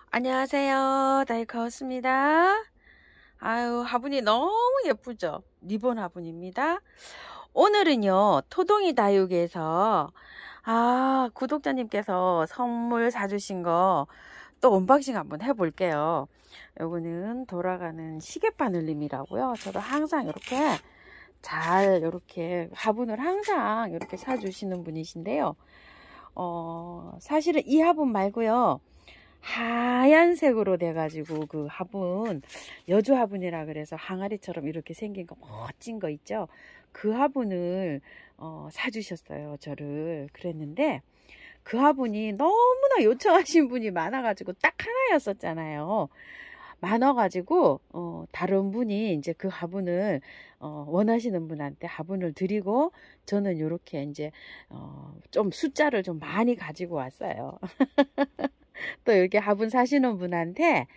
안녕하세요. 다이카우스입니다. 아유, 화분이 너무 예쁘죠? 리본 화분입니다. 오늘은요, 토동이 다육에서 구독자님께서 선물 사주신 거 또 언박싱 한번 해볼게요. 요거는 돌아가는 시계바늘님이라고요. 저도 항상 이렇게 화분을 항상 이렇게 사주시는 분이신데요. 사실은 이 화분 말고요, 하얀색으로 돼가지고 그 화분, 여주 화분이라 그래서 항아리처럼 이렇게 생긴 거 멋진 거 있죠. 그 화분을 사주셨어요, 저를. 그랬는데 그 화분이 너무나 요청하신 분이 많아가지고 딱 하나였었잖아요. 많아가지고 다른 분이 이제 그 화분을 원하시는 분한테 화분을 드리고, 저는 이렇게 이제 좀 숫자를 좀 많이 가지고 왔어요. 또 이렇게 화분 사시는 분한테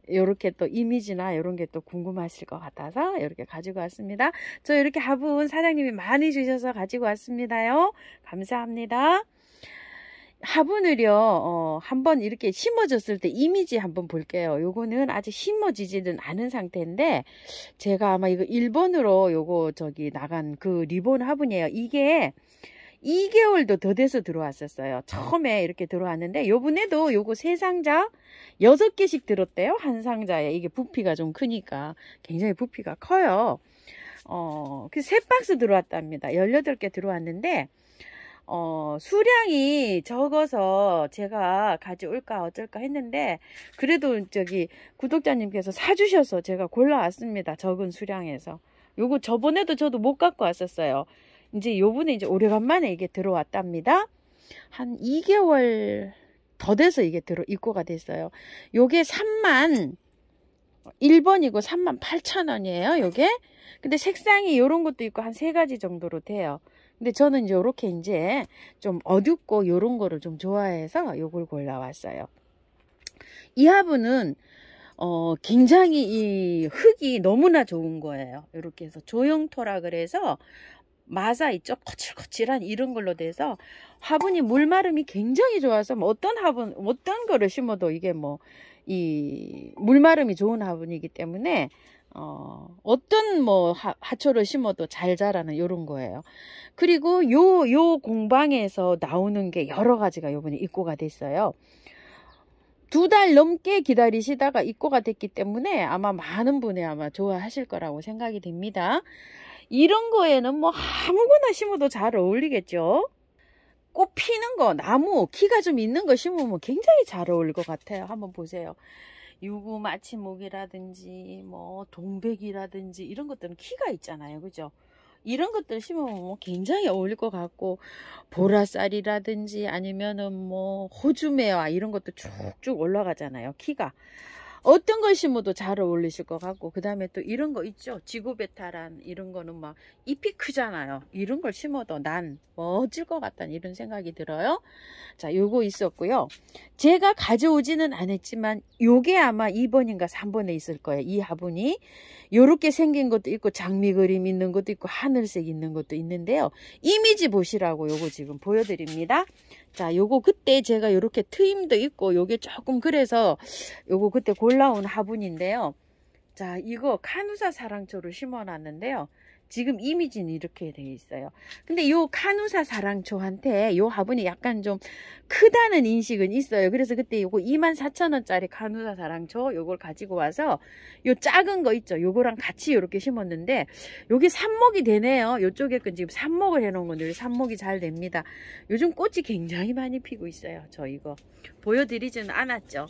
이렇게 또 이미지나 이런 게 또 궁금하실 것 같아서 이렇게 가지고 왔습니다. 저 이렇게 화분 사장님이 많이 주셔서 가지고 왔습니다요. 감사합니다. 화분을요, 한번 이렇게 심어졌을 때 이미지 한번 볼게요. 요거는 아직 심어지지는 않은 상태인데, 제가 아마 이거 일본으로 요거 나간 그 리본 화분이에요. 이게 2개월도 더 돼서 들어왔었어요. 처음에 이렇게 들어왔는데, 요번에도 요거 3상자 6개씩 들었대요. 한 상자에. 이게 부피가 좀 크니까 굉장히 부피가 커요. 그 3박스 들어왔답니다. 18개 들어왔는데, 수량이 적어서 제가 가져올까 어쩔까 했는데, 그래도 구독자님께서 사주셔서 제가 골라왔습니다. 적은 수량에서. 요거 저번에도 저도 못 갖고 왔었어요. 이제 요번에 이제 오래간만에 이게 들어왔답니다. 한 2개월 더 돼서 이게 입고가 됐어요. 요게 1번이고 38,000원이에요, 요게. 근데 색상이 요런 것도 있고 한 3가지 정도로 돼요. 근데 저는 이제 요렇게 이제 좀 어둡고 요런 거를 좀 좋아해서 요걸 골라왔어요. 이 화분은 굉장히 이 흙이 너무나 좋은 거예요. 이렇게 해서 조형토라 그래서 마사 있죠? 거칠거칠한 이런 걸로 돼서 화분이 물마름이 굉장히 좋아서 어떤 거를 심어도 이게 이 물마름이 좋은 화분이기 때문에 어떤 화초를 심어도 잘 자라는 이런 거예요. 그리고 요 공방에서 나오는 게 여러 가지가 요번에 입고가 됐어요. 2달 넘게 기다리시다가 입고가 됐기 때문에 아마 많은 분이 아마 좋아하실 거라고 생각이 됩니다. 이런 거에는 아무거나 심어도 잘 어울리겠죠. 꽃 피는 거, 나무, 키가 좀 있는 거 심으면 굉장히 잘 어울릴 것 같아요. 한번 보세요. 유구마치목이라든지 동백이라든지 이런 것들은 키가 있잖아요, 그죠? 이런 것들 심으면 굉장히 어울릴 것 같고, 보라쌀이라든지 아니면은 호주매화 이런 것도 쭉쭉 올라가잖아요, 키가. 어떤 걸 심어도 잘 어울리실 것 같고, 그 다음에 또 이런 거 있죠. 지구베타란 이런 거는 잎이 크잖아요. 이런 걸 심어도 난 멋질 것 같다는 이런 생각이 들어요. 자, 요거 있었고요. 제가 가져오지는 않았지만 요게 아마 2번인가 3번에 있을 거예요. 이 화분이 요렇게 생긴 것도 있고 장미 그림 있는 것도 있고 하늘색 있는 것도 있는데요. 이미지 보시라고 요거 지금 보여드립니다. 자, 요거 그때 제가 요렇게 트임도 있고 요게 조금 그래서 요거 그때 골라온 화분인데요. 자, 이거 카누사 사랑초를 심어 놨는데요. 지금 이미지는 이렇게 되어 있어요. 근데 요 카누사 사랑초한테 요 화분이 약간 좀 크다는 인식은 있어요. 그래서 그때 요거 24,000원짜리 카누사 사랑초 요걸 가지고 와서 요 작은 거 있죠. 요거랑 같이 이렇게 심었는데 요게 삽목이 되네요. 요쪽에 건 지금 삽목을 해 놓은 건데 삽목이 잘 됩니다. 요즘 꽃이 굉장히 많이 피고 있어요. 저 이거 보여드리지는 않았죠.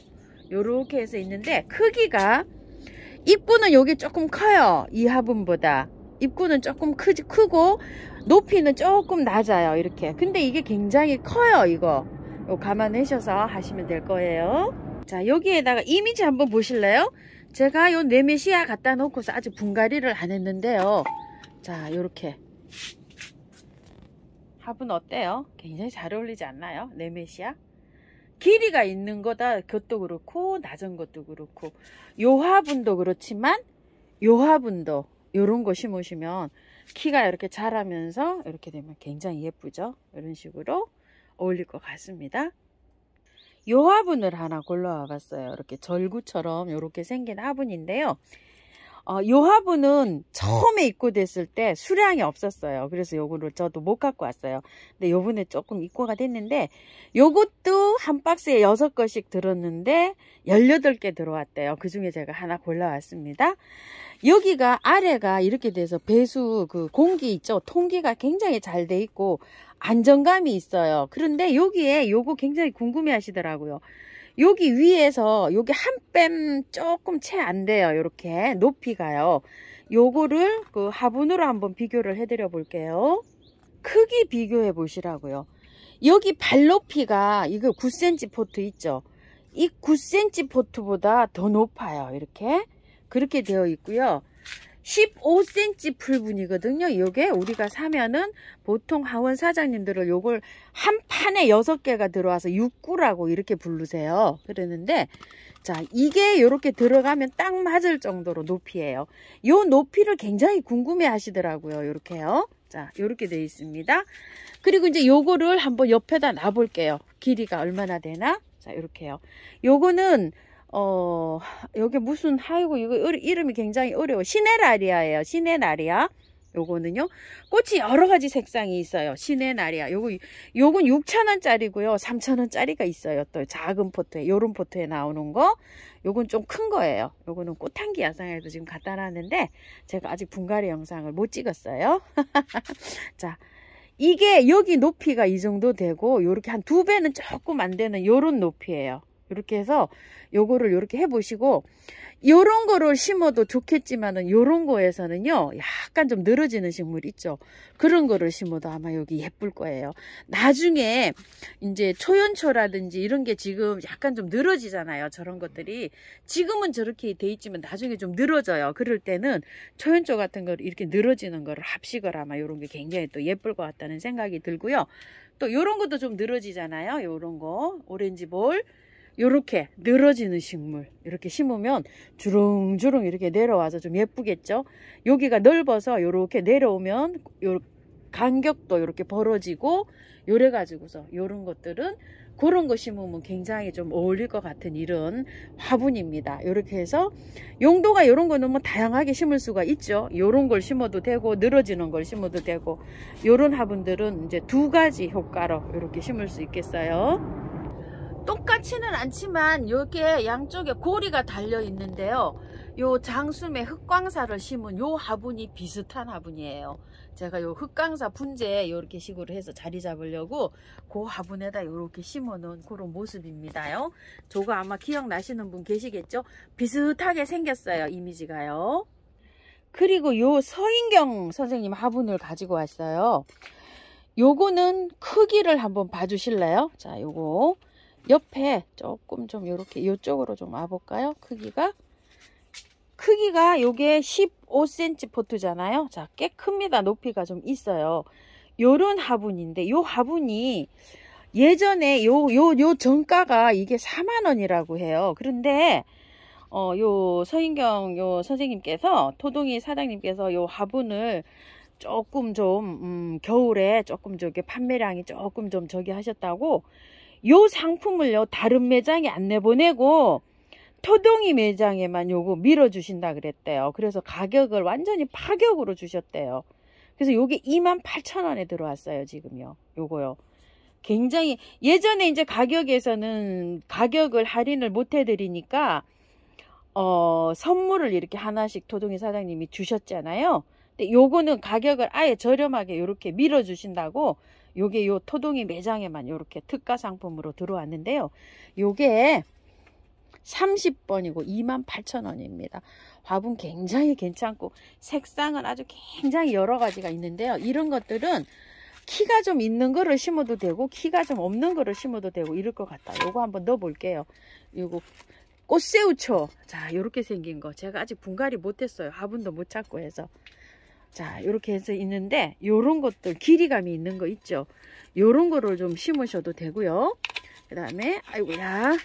요렇게 해서 있는데 크기가, 입구는 여기 조금 커요. 이 화분보다 입구는 조금 크고 높이는 조금 낮아요, 이렇게. 근데 이게 굉장히 커요. 이거 감안하셔서 하시면 될 거예요. 자, 여기에다가 이미지 한번 보실래요? 제가 요 네메시아 갖다 놓고서 아직 분갈이를 안 했는데요. 자, 요렇게 화분 어때요? 굉장히 잘 어울리지 않나요? 네메시아 길이가 있는 거다, 그것도 그렇고 낮은 것도 그렇고, 요 화분도 그렇지만 요 화분도 요런 거 심으시면 키가 이렇게 자라면서 이렇게 되면 굉장히 예쁘죠. 이런 식으로 어울릴 것 같습니다. 요 화분을 하나 골라와 봤어요. 이렇게 절구처럼 이렇게 생긴 화분인데요. 요 화분은 처음에 입고됐을 때 수량이 없었어요. 그래서 요거를 저도 못 갖고 왔어요. 근데 요번에 조금 입고가 됐는데, 요것도 한 박스에 6것씩 들었는데 18개 들어왔대요. 그 중에 제가 하나 골라왔습니다. 여기가 아래가 이렇게 돼서 배수 그 공기 있죠, 통기가 굉장히 잘 돼 있고 안정감이 있어요. 그런데 여기에 요거 굉장히 궁금해 하시더라고요. 여기 위에서 여기 한 뺨 조금 채 안 돼요. 이렇게 높이가요. 요거를 그 화분으로 한번 비교를 해드려 볼게요. 크기 비교해 보시라고요. 여기 발 높이가 이거 9cm 포트 있죠. 이 9cm 포트보다 더 높아요. 이렇게 그렇게 되어 있고요. 15cm 풀분이거든요. 이게 우리가 사면은 보통 하원 사장님들은 요걸 한 판에 6개가 들어와서 육구라고 이렇게 부르세요. 그러는데 자, 이게 이렇게 들어가면 딱 맞을 정도로 높이에요. 요 높이를 굉장히 궁금해 하시더라고요. 이렇게요. 자, 이렇게 되어 있습니다. 그리고 이제 요거를 한번 옆에다 놔 볼게요. 길이가 얼마나 되나? 자, 이렇게요. 요거는 여기 무슨, 아이고, 이거 이름이 굉장히 어려워. 시네라리아예요. 시네라리아. 요거는요, 꽃이 여러 가지 색상이 있어요. 시네라리아. 요건 6,000원짜리고요. 3,000원짜리가 있어요. 또 작은 포트에, 요런 포트에 나오는 거. 요건 좀 큰 거예요. 요거는 꽃향기 야상에도 지금 갖다 놨는데, 제가 아직 분갈이 영상을 못 찍었어요. 자. 이게 여기 높이가 이 정도 되고, 요렇게 한 2배는 조금 안 되는 요런 높이예요. 이렇게 해서 요거를 이렇게 해보시고, 요런 거를 심어도 좋겠지만은 요런 거에서는요 약간 좀 늘어지는 식물 있죠. 그런 거를 심어도 아마 여기 예쁠 거예요. 나중에 이제 초연초라든지 이런 게 지금 약간 좀 늘어지잖아요. 저런 것들이 지금은 저렇게 돼 있지만 나중에 좀 늘어져요. 그럴 때는 초연초 같은 거 이렇게 늘어지는 거를 합식을 아마 요런 게 굉장히 또 예쁠 것 같다는 생각이 들고요. 또 요런 것도 좀 늘어지잖아요. 요런 거 오렌지 볼, 요렇게 늘어지는 식물 이렇게 심으면 주렁주렁 이렇게 내려와서 좀 예쁘겠죠. 여기가 넓어서 요렇게 내려오면 요 간격도 이렇게 벌어지고 요래 가지고서 요런 것들은 그런 거 심으면 굉장히 좀 어울릴 것 같은 이런 화분입니다. 이렇게 해서 용도가 요런 거는 뭐 다양하게 심을 수가 있죠. 요런 걸 심어도 되고 늘어지는 걸 심어도 되고, 요런 화분들은 이제 2가지 효과로 이렇게 심을 수 있겠어요. 똑같지는 않지만 여기에 양쪽에 고리가 달려 있는데요. 요 장숨에 흑광사를 심은 요 화분이 비슷한 화분이에요. 제가 요 흑광사 분재 요렇게 식으로 해서 자리 잡으려고 그 화분에다 요렇게 심어 놓은 그런 모습입니다요. 저거 아마 기억나시는 분 계시겠죠? 비슷하게 생겼어요. 이미지가요. 그리고 요 서인경 선생님 화분을 가지고 왔어요. 요거는 크기를 한번 봐주실래요? 자, 요거 옆에 조금 좀 이렇게 이쪽으로 좀 와볼까요? 크기가 요게 15cm 포트잖아요. 자, 꽤 큽니다. 높이가 좀 있어요. 요런 화분인데 요 화분이 예전에 요 정가가 이게 4만원이라고 해요. 그런데 요 서인경 요 선생님께서, 토동이 사장님께서 요 화분을 조금 좀 겨울에 조금 저기 판매량이 조금 좀 저기 하셨다고 요 상품을요 다른 매장에 안 내보내고 토동이 매장에만 요거 밀어주신다 그랬대요. 그래서 가격을 완전히 파격으로 주셨대요. 그래서 요게 28,000원에 들어왔어요. 지금요 요거요. 굉장히 예전에 이제 가격에서는 가격을 할인을 못 해드리니까 선물을 이렇게 하나씩 토동이 사장님이 주셨잖아요. 근데 요거는 가격을 아예 저렴하게 요렇게 밀어주신다고 요게 요 토동이 매장에만 요렇게 특가 상품으로 들어왔는데요. 요게 30번이고 28,000원입니다. 화분 굉장히 괜찮고 색상은 아주 굉장히 여러 가지가 있는데요. 이런 것들은 키가 좀 있는 거를 심어도 되고 키가 좀 없는 거를 심어도 되고 이럴 것 같아요. 요거 한번 넣어 볼게요. 요거 꽃새우초. 자, 요렇게 생긴 거 제가 아직 분갈이 못했어요. 화분도 못 찾고 해서. 자, 이렇게 해서 있는데 요런 것들 길이감이 있는 거 있죠. 요런 거를 좀 심으셔도 되고요. 그 다음에 아이고야,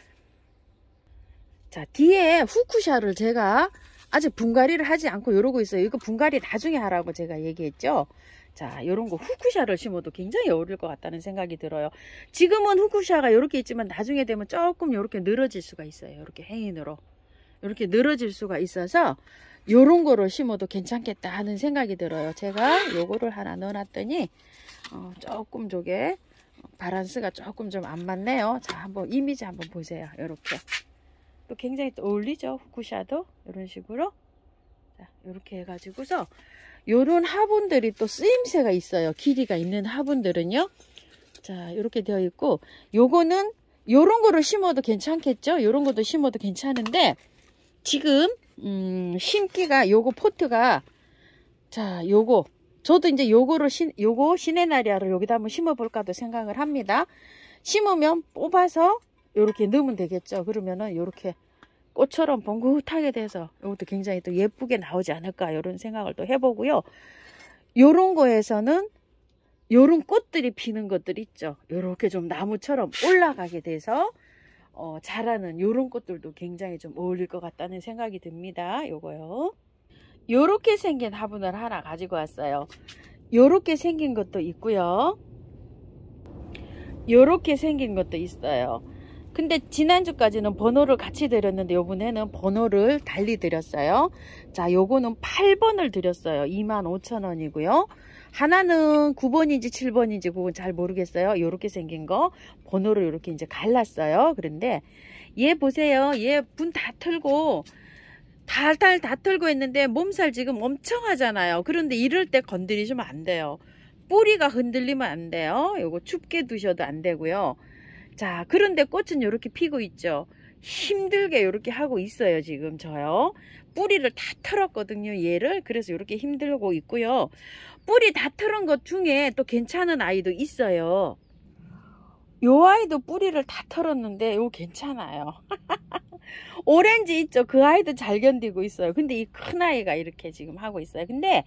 자, 뒤에 후쿠샤를 제가 아직 분갈이를 하지 않고 이러고 있어요. 이거 분갈이 나중에 하라고 제가 얘기했죠. 자, 요런 거 후쿠샤를 심어도 굉장히 어울릴 것 같다는 생각이 들어요. 지금은 후쿠샤가 이렇게 있지만 나중에 되면 조금 이렇게 늘어질 수가 있어요. 이렇게 행인으로. 이렇게 늘어질 수가 있어서 요런 거를 심어도 괜찮겠다 하는 생각이 들어요. 제가 요거를 하나 넣어놨더니 조금 저게 바란스가 조금 좀 안 맞네요. 자, 한번 이미지 한번 보세요. 요렇게 또 굉장히 또 어울리죠. 후쿠샤도 이런 식으로. 자, 요렇게 해가지고서 요런 화분들이 또 쓰임새가 있어요. 길이가 있는 화분들은요. 자, 요렇게 되어 있고, 요거는 요런 거를 심어도 괜찮겠죠. 요런 것도 심어도 괜찮은데 지금 심기가 요거 포트가, 자, 요거 저도 이제 요거를 요거 시네나리아를 여기다 한번 심어 볼까도 생각을 합니다. 심으면 뽑아서 요렇게 넣으면 되겠죠. 그러면은 요렇게 꽃처럼 봉긋하게 돼서 이것도 굉장히 또 예쁘게 나오지 않을까 이런 생각을 또 해보고요. 요런 거에서는 요런 꽃들이 피는 것들 있죠. 요렇게 좀 나무처럼 올라가게 돼서 자라는 요런 꽃들도 굉장히 좀 어울릴 것 같다는 생각이 듭니다. 요거요. 요렇게 생긴 화분을 하나 가지고 왔어요. 요렇게 생긴 것도 있고요. 요렇게 생긴 것도 있어요. 근데 지난주까지는 번호를 같이 드렸는데 요번에는 번호를 달리 드렸어요. 자, 요거는 8번을 드렸어요. 25,000원이고요. 하나는 9번인지 7번인지 그건 잘 모르겠어요. 요렇게 생긴 거 번호를 이렇게 이제 갈랐어요. 그런데 얘 보세요. 얘 문 다 틀고 달달 다 털고 있는데 몸살 지금 엄청 하잖아요. 그런데 이럴 때 건드리시면 안 돼요. 뿌리가 흔들리면 안 돼요. 요거 춥게 두셔도 안 되고요. 자, 그런데 꽃은 이렇게 피고 있죠. 힘들게 이렇게 하고 있어요. 지금 저요. 뿌리를 다 털었거든요. 얘를. 그래서 이렇게 힘들고 있고요. 뿌리 다 털은 것 중에 또 괜찮은 아이도 있어요. 요 아이도 뿌리를 다 털었는데 요 괜찮아요. 오렌지 있죠. 그 아이도 잘 견디고 있어요. 근데 이 큰 아이가 이렇게 지금 하고 있어요. 근데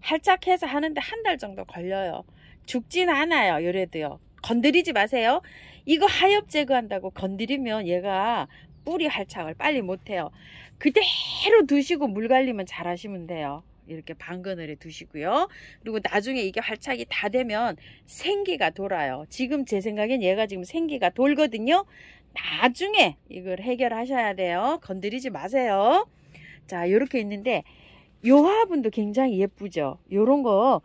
활짝해서 하는데 한 달 정도 걸려요. 죽진 않아요. 요래도요. 건드리지 마세요. 이거 하엽 제거한다고 건드리면 얘가 뿌리 활착을 빨리 못해요. 그대로 두시고 물 관리만 잘 하시면 돼요. 이렇게 방그늘에 두시고요. 그리고 나중에 이게 활착이 다 되면 생기가 돌아요. 지금 제 생각엔 얘가 지금 생기가 돌거든요. 나중에 이걸 해결하셔야 돼요. 건드리지 마세요. 자, 이렇게 있는데 요 화분도 굉장히 예쁘죠. 요런 거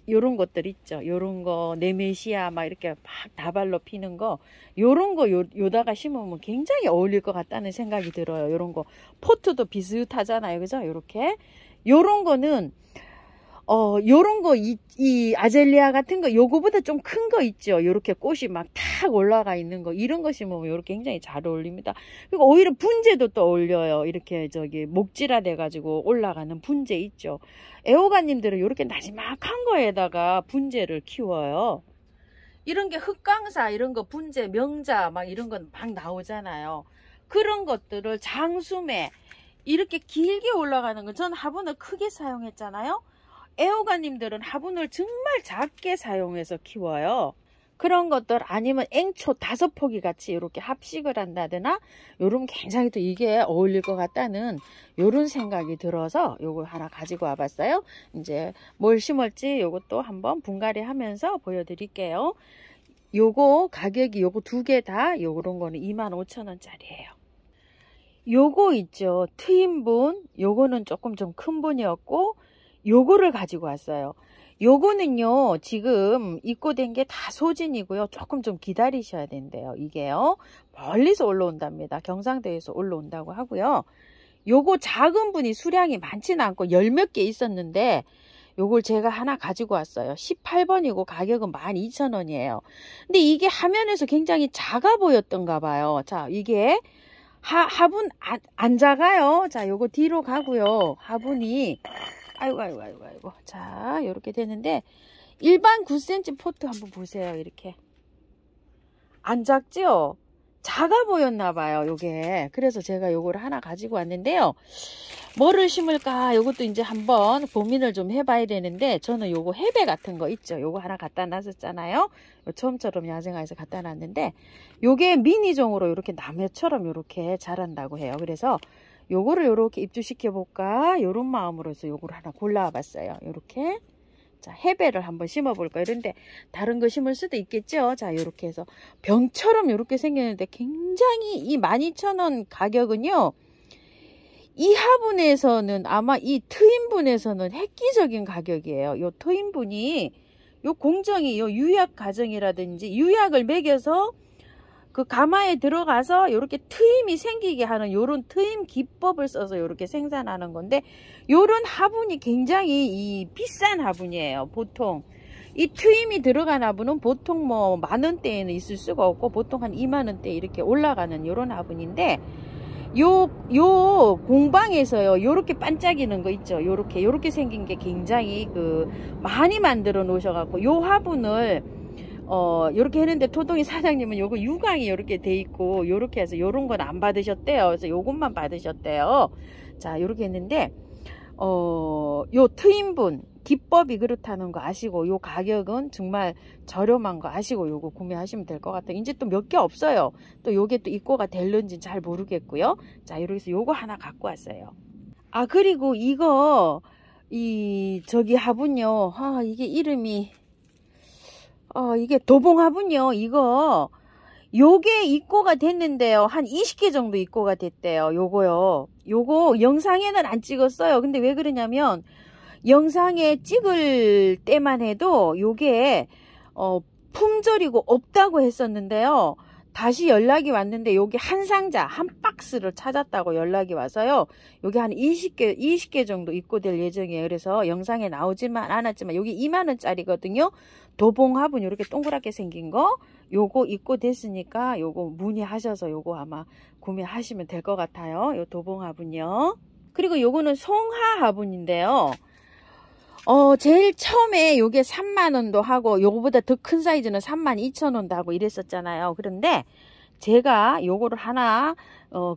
요런 것들 있죠. 요런 거 네메시아 막 이렇게 막 다발로 피는 거 요런 거 요다가 심으면 굉장히 어울릴 것 같다는 생각이 들어요. 요런 거 포트도 비슷하잖아요. 그죠? 요렇게 요런 거는 요런 거 이 아젤리아 같은 거 요거보다 좀 큰 거 있죠. 요렇게 꽃이 막 탁 올라가 있는 거 이런 거 심으면 요렇게 굉장히 잘 어울립니다. 그리고 오히려 분재도 또 어울려요. 이렇게 저기 목질화 돼 가지고 올라가는 분재 있죠. 애호가님들은 요렇게 나지막한 거에다가 분재를 키워요. 이런 게 흑강사 이런 거 분재 명자 막 이런 건 막 나오잖아요. 그런 것들을 장수매 이렇게 길게 올라가는 건 전 화분을 크게 사용했잖아요. 애호가님들은 화분을 정말 작게 사용해서 키워요. 그런 것들 아니면 앵초 5포기 같이 이렇게 합식을 한다거나 요런 굉장히 또 이게 어울릴 것 같다는 요런 생각이 들어서 요거 하나 가지고 와봤어요. 이제 뭘 심을지 요것도 한번 분갈이 하면서 보여드릴게요. 요거 가격이 요거 두 개 다 요런 거는 25,000원짜리예요. 요거 있죠. 트윈분 요거는 조금 좀 큰 분이었고 요거를 가지고 왔어요. 요거는요 지금 입고된 게 다 소진이고요. 조금 좀 기다리셔야 된대요. 이게요 멀리서 올라온답니다. 경상도에서 올라온다고 하고요. 요거 작은 분이 수량이 많지는 않고 10몇 개 있었는데 요걸 제가 하나 가지고 왔어요. 18번이고 가격은 12,000원이에요. 근데 이게 화면에서 굉장히 작아 보였던가 봐요. 자, 이게 화분 안 작아요. 자, 요거 뒤로 가고요. 화분이 아이고. 자, 요렇게 되는데 일반 9cm 포트 한번 보세요. 이렇게 안 작죠? 작아 보였나 봐요. 요게. 그래서 제가 요거를 하나 가지고 왔는데요. 뭐를 심을까? 요것도 이제 한번 고민을 좀 해봐야 되는데 저는 요거 해배 같은 거 있죠. 요거 하나 갖다 놨었잖아요. 처음처럼 야생화에서 갖다 놨는데 요게 미니종으로 이렇게 나무처럼 이렇게 자란다고 해요. 그래서 요거를 요렇게 입주시켜 볼까 요런 마음으로 해서 요거를 하나 골라와 봤어요. 요렇게 자, 해배를 한번 심어볼까. 이런데 다른 거 심을 수도 있겠죠. 자, 요렇게 해서 병처럼 요렇게 생겼는데 굉장히 이 12,000원 가격은요. 이 화분에서는 아마 이 트임분에서는 획기적인 가격이에요. 요 트임분이 요 공정이 요 유약 과정이라든지 유약을 먹여서 그 가마에 들어가서 요렇게 트임이 생기게 하는 요런 트임 기법을 써서 요렇게 생산하는 건데 요런 화분이 굉장히 이 비싼 화분이에요. 보통 이 트임이 들어간 화분은 보통 뭐 만원대에는 있을 수가 없고 보통 한 2만원대 이렇게 올라가는 요런 화분인데 요 공방에서요 요렇게 반짝이는 거 있죠. 요렇게 생긴 게 굉장히 많이 만들어 놓으셔갖고 요 화분을 요렇게 했는데 토동이 사장님은 요거 유광이 요렇게 돼 있고 요렇게 해서 요런 건 안 받으셨대요. 그래서 요것만 받으셨대요. 자, 요렇게 했는데 요 트임분 기법이 그렇다는 거 아시고 요 가격은 정말 저렴한 거 아시고 요거 구매하시면 될 것 같아요. 이제 또 몇 개 없어요. 또 요게 또 입고가 될런지 잘 모르겠고요. 자, 이렇게 해서 요거 하나 갖고 왔어요. 아, 그리고 이거 저기 화분요. 아, 이게 이름이 이게 도봉 화분요. 이거 요게 입고가 됐는데요. 한 20개 정도 입고가 됐대요. 요거요. 요거 영상에는 안 찍었어요. 근데 왜 그러냐면 영상에 찍을 때만 해도 요게 품절이고 없다고 했었는데요. 다시 연락이 왔는데 요게 한 상자 한 박스를 찾았다고 연락이 와서요. 요게 한 20개 정도 입고될 예정이에요. 그래서 영상에 나오지만 않았지만 요게 2만원짜리거든요. 도봉 화분 이렇게 동그랗게 생긴 거 요거 입고됐으니까 요거 문의하셔서 요거 아마 구매하시면 될 것 같아요. 요 도봉 화분요. 그리고 요거는 송하 화분인데요. 제일 처음에 요게 3만원도 하고 요거보다 더 큰 사이즈는 32,000원도 하고 이랬었잖아요. 그런데 제가 요거를 하나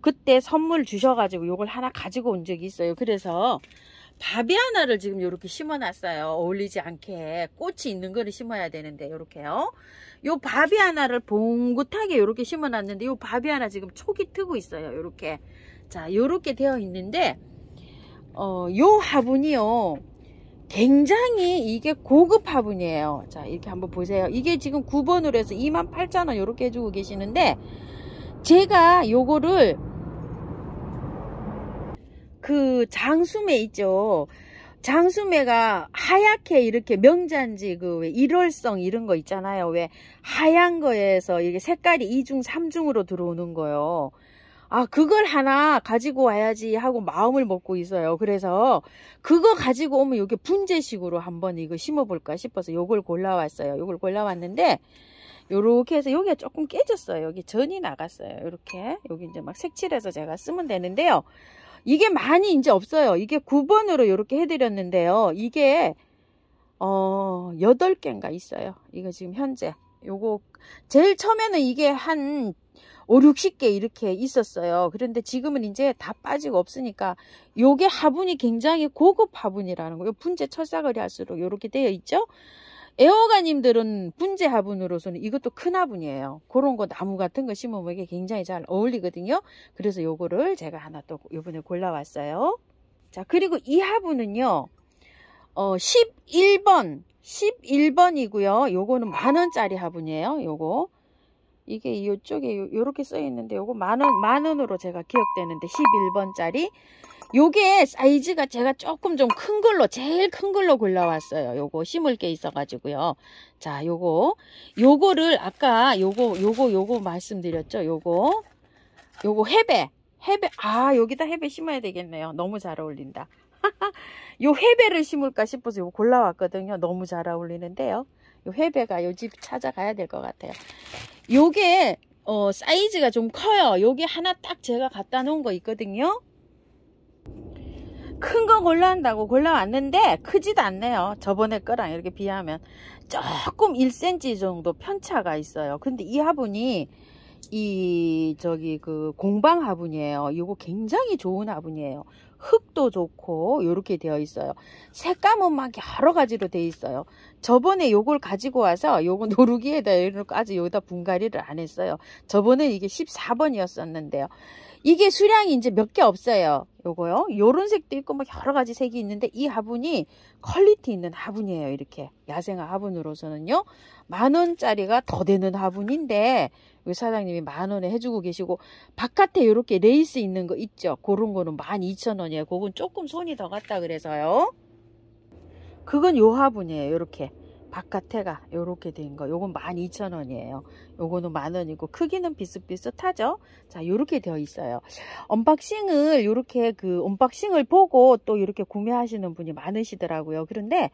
그때 선물 주셔가지고 요걸 하나 가지고 온 적이 있어요. 그래서 바비아나를 지금 요렇게 심어 놨어요. 어울리지 않게 꽃이 있는 거를 심어야 되는데 요렇게요. 요 바비아나를 봉긋하게 요렇게 심어 놨는데 요 바비아나 지금 촉이 트고 있어요. 요렇게. 자, 요렇게 되어 있는데 요 화분이요. 굉장히 이게 고급 화분이에요. 자, 이렇게 한번 보세요. 이게 지금 9번으로 해서 28,000원 이렇게 해주고 계시는데 제가 요거를 장수매 있죠. 장수매가 하얗게 이렇게 명잔지 왜 일월성 이런 거 있잖아요. 왜 하얀 거에서 이게 색깔이 2중 3중으로 들어오는 거요. 아, 그걸 하나 가지고 와야지 하고 마음을 먹고 있어요. 그래서 그거 가지고 오면 이게 분재식으로 한번 이거 심어볼까 싶어서 요걸 골라왔어요. 요걸 골라왔는데 요렇게 해서 여기가 조금 깨졌어요. 여기 전이 나갔어요. 이렇게 여기 이제 막 색칠해서 제가 쓰면 되는데요. 이게 많이 이제 없어요. 이게 9번으로 이렇게 해드렸는데요. 이게 8개인가 있어요. 이거 지금 현재 요거 제일 처음에는 이게 한 5, 60개 이렇게 있었어요. 그런데 지금은 이제 다 빠지고 없으니까 요게 화분이 굉장히 고급 화분이라는 거예요. 분재 철사거리 할수록 이렇게 되어 있죠. 애호가님들은 분재 화분으로서는 이것도 큰 화분이에요. 그런 거 나무 같은 거 심으면 이게 굉장히 잘 어울리거든요. 그래서 요거를 제가 하나 또 요번에 골라왔어요. 자, 그리고 이 화분은요 11번이고요. 요거는 만원짜리 화분이에요. 요거 이게 이쪽에 요렇게 써 있는데 요거 만원으로 제가 기억되는데 11번짜리 요게 사이즈가 제가 조금 좀 큰 걸로 제일 큰 걸로 골라왔어요. 요거 심을 게 있어 가지고요. 자, 요거를 아까 요거 말씀드렸죠. 요거 해배 여기다 해배 심어야 되겠네요. 너무 잘 어울린다. 요 해배를 심을까 싶어서 요거 골라왔거든요. 너무 잘 어울리는데요. 요 해배가 요 집 찾아가야 될 것 같아요. 요게 사이즈가 좀 커요. 요게 하나 딱 제가 갖다 놓은 거 있거든요. 큰 거 골라온다고 골라왔는데 크지도 않네요. 저번에 거랑 이렇게 비하면 조금 1cm 정도 편차가 있어요. 근데 이 화분이 공방 화분이에요. 이거 굉장히 좋은 화분이에요. 흙도 좋고 요렇게 되어 있어요. 색감은 막 여러 가지로 되어 있어요. 저번에 요걸 가지고 와서 요거 노루기에다 이렇게 아직 여기다 분갈이를 안 했어요. 저번에 이게 14번이었었는데요. 이게 수량이 이제 몇 개 없어요. 요거요. 요런 색도 있고 막 여러 가지 색이 있는데 이 화분이 퀄리티 있는 화분이에요. 이렇게 야생화 화분으로서는요. 10,000원짜리가 더 되는 화분인데 우리 사장님이 10,000원에 해주고 계시고, 바깥에 이렇게 레이스 있는 거 있죠. 그런 거는 12,000원이에요. 그건 조금 손이 더 갔다 그래서요. 그건 요 화분이에요. 요렇게 바깥에가 요렇게 된 거, 요건 12,000원이에요. 요거는 10,000원이고 크기는 비슷비슷하죠. 자, 요렇게 되어 있어요. 언박싱을 요렇게 언박싱을 보고 또 이렇게 구매하시는 분이 많으시더라고요. 그런데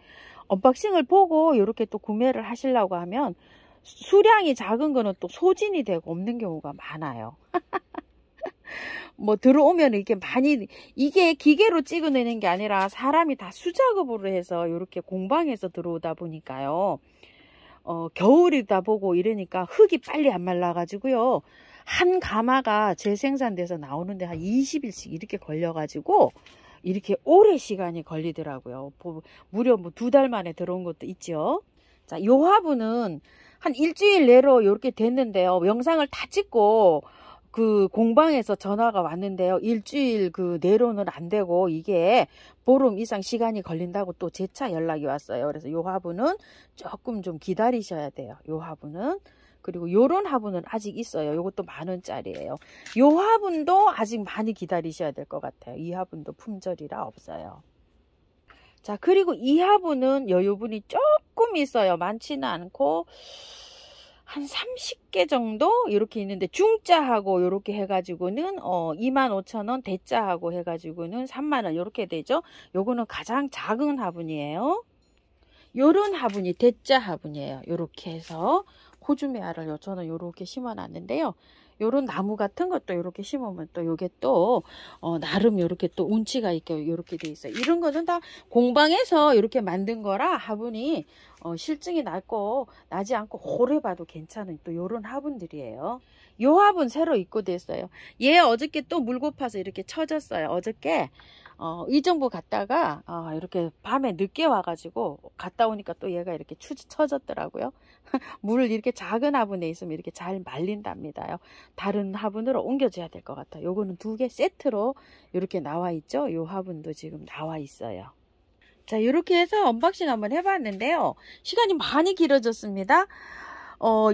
언박싱을 보고 요렇게 또 구매를 하시려고 하면 수량이 작은 거는 또 소진이 되고 없는 경우가 많아요. 뭐 들어오면 이렇게 많이, 이게 기계로 찍어내는 게 아니라 사람이 다 수작업으로 해서 이렇게 공방에서 들어오다 보니까요. 겨울이다 보고 이러니까 흙이 빨리 안 말라 가지고요. 한 가마가 재생산돼서 나오는데 한 20일씩 이렇게 걸려 가지고 이렇게 오래 시간이 걸리더라고요. 무려 뭐 2달 만에 들어온 것도 있죠. 자, 요 화분은 한 일주일 내로 이렇게 됐는데요. 영상을 다 찍고 공방에서 전화가 왔는데요. 일주일 내로는 안 되고 이게 보름 이상 시간이 걸린다고 또 재차 연락이 왔어요. 그래서 요 화분은 조금 좀 기다리셔야 돼요. 요 화분은. 그리고 요런 화분은 아직 있어요. 요것도 10,000원짜리예요. 요 화분도 아직 많이 기다리셔야 될 것 같아요. 이 화분도 품절이라 없어요. 자, 그리고 이 화분은 여유분이 조금 있어요. 많지는 않고 한 30개 정도 이렇게 있는데, 중자하고 이렇게 해가지고는 25,000원, 대자하고 해가지고는 30,000원 이렇게 되죠. 요거는 가장 작은 화분이에요. 요런 화분이 대자 화분이에요. 요렇게 해서 호주메아를 저는 요렇게 심어 놨는데요. 요런 나무 같은 것도 요렇게 심으면 또 요게 또 나름 요렇게 또 운치가 있게 요렇게 돼 있어요. 이런 거는 다 공방에서 요렇게 만든 거라 화분이 실증이 나지 않고 오래 봐도 괜찮은 또 요런 화분들이에요. 요 화분 새로 입고됐어요. 얘 어저께 또 물 고파서 이렇게 처졌어요. 어저께 의정부 갔다가 이렇게 밤에 늦게 와가지고 갔다 오니까 또 얘가 이렇게 처졌더라고요. 물을 이렇게 작은 화분에 있으면 이렇게 잘 말린답니다요. 다른 화분으로 옮겨줘야 될 것 같아요. 요거는 2개 세트로 이렇게 나와 있죠. 요 화분도 지금 나와 있어요. 자, 이렇게 해서 언박싱 한번 해봤는데요. 시간이 많이 길어졌습니다.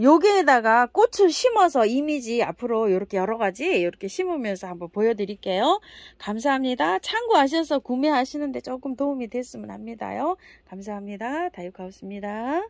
여기에다가 꽃을 심어서 이미지 앞으로 이렇게 여러 가지 이렇게 심으면서 한번 보여드릴게요. 감사합니다. 참고하셔서 구매하시는데 조금 도움이 됐으면 합니다요. 감사합니다. 다육하우스입니다.